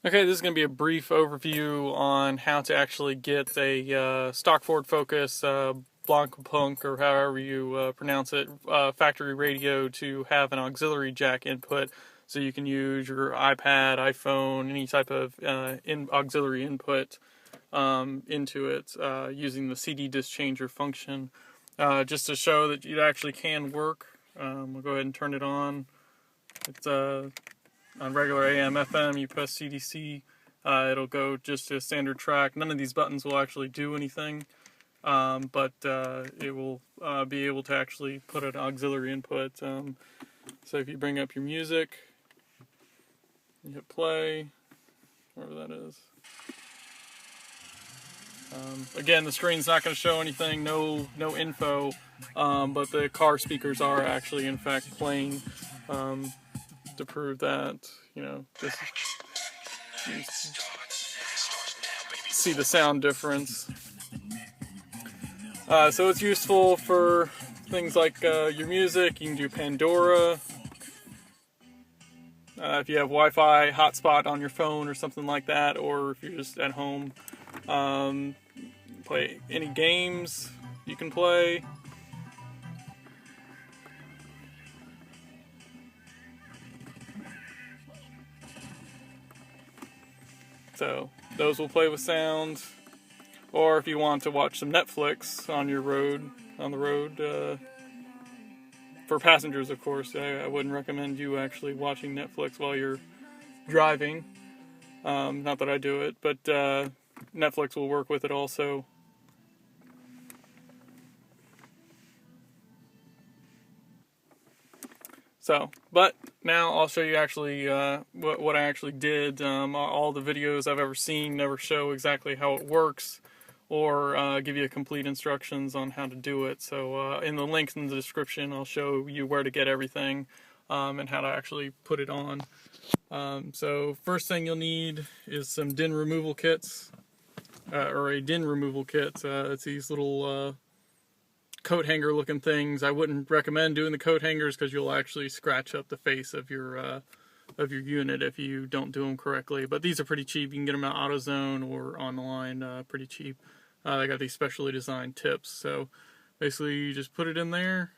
Okay, this is going to be a brief overview on how to actually get a stock Ford Focus Blaupunkt, or however you pronounce it, factory radio to have an auxiliary jack input, so you can use your iPad, iPhone, any type of auxiliary input into it using the CD disc changer function, just to show that it actually can work. We'll go ahead and turn it on. It's on regular AM, FM, you press CDC, it'll go just to a standard track. None of these buttons will actually do anything, but it will be able to actually put an auxiliary input. So if you bring up your music, you hit play, whatever that is. Again, the screen's not going to show anything, no info, but the car speakers are actually, in fact, playing. To prove that, just see the sound difference. So it's useful for things like your music. You can do Pandora. If you have Wi-Fi hotspot on your phone or something like that, or if you're just at home, play any games you can play. So those will play with sound, or if you want to watch some Netflix on the road, for passengers, of course. I wouldn't recommend you actually watching Netflix while you're driving. Not that I do it, but Netflix will work with it also. So, but now I'll show you actually what I actually did. All the videos I've ever seen never show exactly how it works, or give you complete instructions on how to do it. So in the links in the description, I'll show you where to get everything and how to actually put it on. So first thing you'll need is some DIN removal kits, or a DIN removal kit. It's these little coat hanger looking things. I wouldn't recommend doing the coat hangers because you'll actually scratch up the face of your unit if you don't do them correctly. But these are pretty cheap. You can get them at AutoZone or online, pretty cheap. They got these specially designed tips. So basically you just put it in there.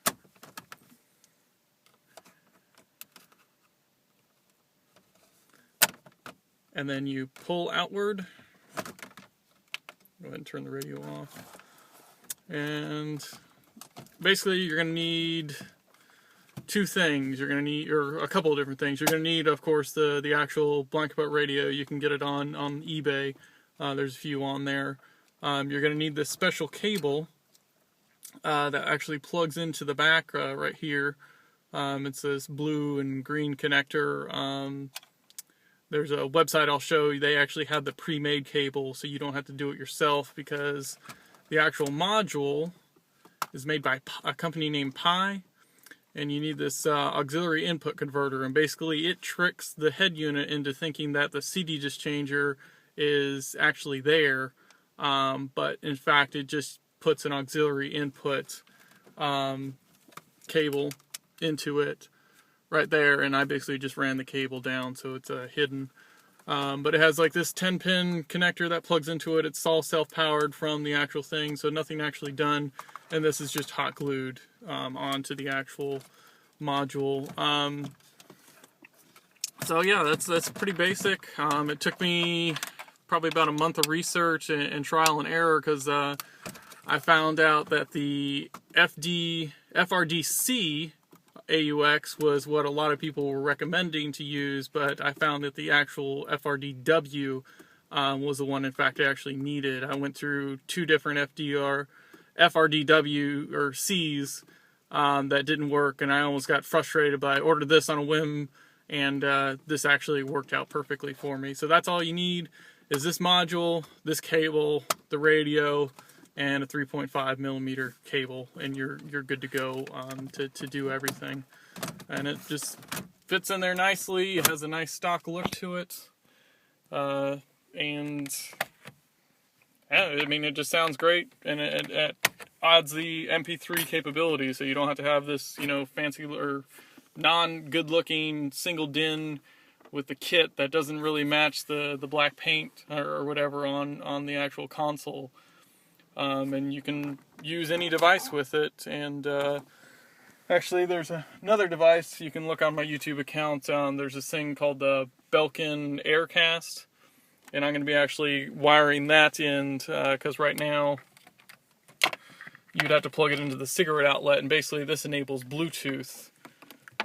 And then you pull outward. Go ahead and turn the radio off. And basically, you're going to need two things. You're going to need, or a couple of different things. You're going to need, of course, the actual Blaupunkt radio. You can get it on eBay. There's a few on there. You're going to need this special cable that actually plugs into the back right here. It's this blue and green connector. There's a website I'll show you. They actually have the pre-made cable, so you don't have to do it yourself, because the actual module is made by a company named Pi, and you need this auxiliary input converter, and basically it tricks the head unit into thinking that the CD disc changer is actually there, but in fact it just puts an auxiliary input cable into it right there, and I basically just ran the cable down so it's hidden. But it has like this 10-pin connector that plugs into it. It's all self-powered from the actual thing, so nothing actually done. And this is just hot glued onto the actual module. So yeah, that's pretty basic. It took me probably about a month of research and trial and error, because I found out that the FRDC-AUX was what a lot of people were recommending to use, but I found that the actual FRDW was the one, in fact, I actually needed. I went through two different FRDW or Cs that didn't work, and I almost got frustrated, but I ordered this on a whim, and this actually worked out perfectly for me. So that's all you need, is this module, this cable, the radio, and a 3.5 millimeter cable, and you're good to go to do everything. And it just fits in there nicely. It has a nice stock look to it, and yeah, I mean, it just sounds great, and it adds the MP3 capability, so you don't have to have this fancy or non-good looking single DIN with the kit that doesn't really match the black paint or whatever on the actual console. And you can use any device with it. And actually, there's another device you can look on my YouTube account. There's this thing called the Belkin Aircast, and I'm going to be actually wiring that in because right now you'd have to plug it into the cigarette outlet, and basically this enables Bluetooth.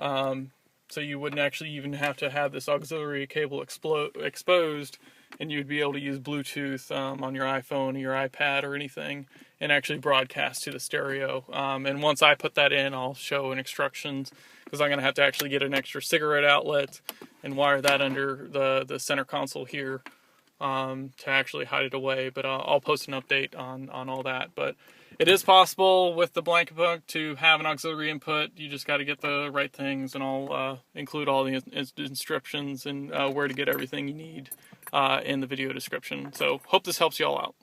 So you wouldn't actually even have to have this auxiliary cable exposed, and you'd be able to use Bluetooth on your iPhone or your iPad or anything, and actually broadcast to the stereo. And once I put that in, I'll show instructions, because I'm going to have to actually get an extra cigarette outlet and wire that under the center console here to actually hide it away. But I'll post an update on all that. But it is possible with the Blaupunkt to have an auxiliary input. You just got to get the right things, and I'll include all the instructions and where to get everything you need in the video description. So hope this helps you all out.